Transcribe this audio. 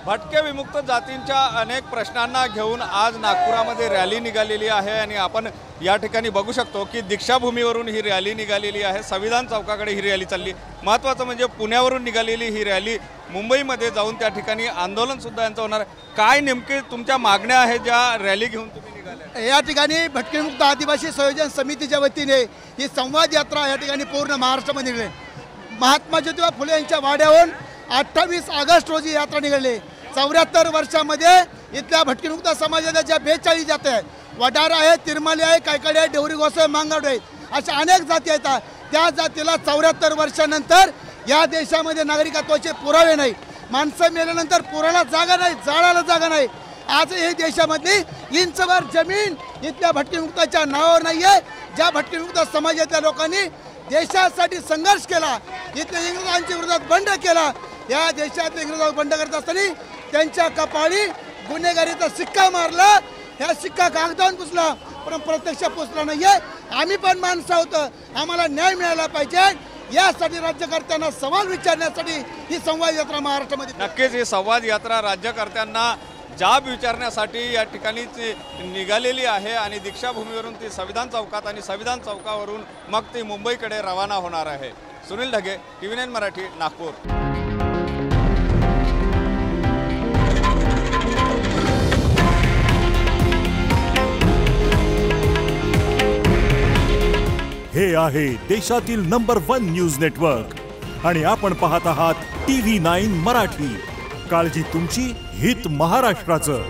भटके विमुक्त जातींच्या अनेक प्रश्नांना घेऊन आज नागपुरामध्ये रॅली निघालेली आहे आणि आपण या ठिकाणी बघू शकतो की दीक्षाभूमीवरून ही रॅली निघालेली आहे। संविधान चौकाकडे ही रॅली चालली। महत्त्वाचं म्हणजे पुण्यावरून निघालेली ही रॅली मुंबईमध्ये जाऊन त्या ठिकाणी आंदोलन सुद्धा यांचं होणार। काय नेमके तुमच्या मागण्या आहेत ज्या रॅली घेऊन तुम्ही निघाले? या ठिकाणी भटके विमुक्त आदिवासी संयोजन समितीच्या वतीने ही संवाद यात्रा या ठिकाणी पूर्ण महाराष्ट्रामध्ये निघाली। महात्मा ज्योतिबा फुले यांच्या वाड्याहून 28 ऑगस्ट रोजी यात्रा निघाली। 74 वर्षामध्ये इथल्या भटकेमुक्त समाजाच्या ज्या 42 जाती आहेत, वडार आहे, तिरमाली आहे, कायकडे आहे, डेवरी गोसाई, मांगाड आहे, अशा अनेक जाती आहेत। त्या जातीला 74 वर्षानंतर या देशामध्ये नागरिकत्वाचे पुरावे नाही। माणसं मेल्यानंतर पुराला जागा नाही, जाळाला जागा नाही। आज हे देशामधली इंचभर जमीन इथल्या भटकेमुक्ताच्या नावावर नाही आहे। ज्या भटकेमुक्त समाजातल्या लोकांनी देशासाठी संघर्ष केला, इथल्या इंग्रजांच्या विरोधात बंड केला, या देशात इंग्रजांवर बंड करत असताना त्यांच्या कपाळी गुन्हेगारीचा सिक्का मारला। ह्या सिक्का कागदावर पुसला पण प्रत्यक्ष पुसला नाहीये। आम्ही पण माणसं आहोत, आम्हाला न्याय मिळाला पाहिजे। यासाठी राज्यकर्त्यांना सवाल विचारण्यासाठी ही संवाद यात्रा महाराष्ट्रामध्ये नक्कीच ही संवाद यात्रा राज्यकर्त्यांना जाब विचारण्यासाठी या ठिकाणी निघालेली आहे आणि दीक्षाभूमीवरून ती संविधान चौकात आणि संविधान चौकावरून मग ती मुंबईकडे रवाना होणार आहे। सुनील ढगे, TV9 मराठी, नागपूर। हे आहे देशातील नंबर 1 न्यूज नेटवर्क आणि आपण पाहत आहात TV9 मराठी। काळजी तुमची, हित महाराष्ट्राचं।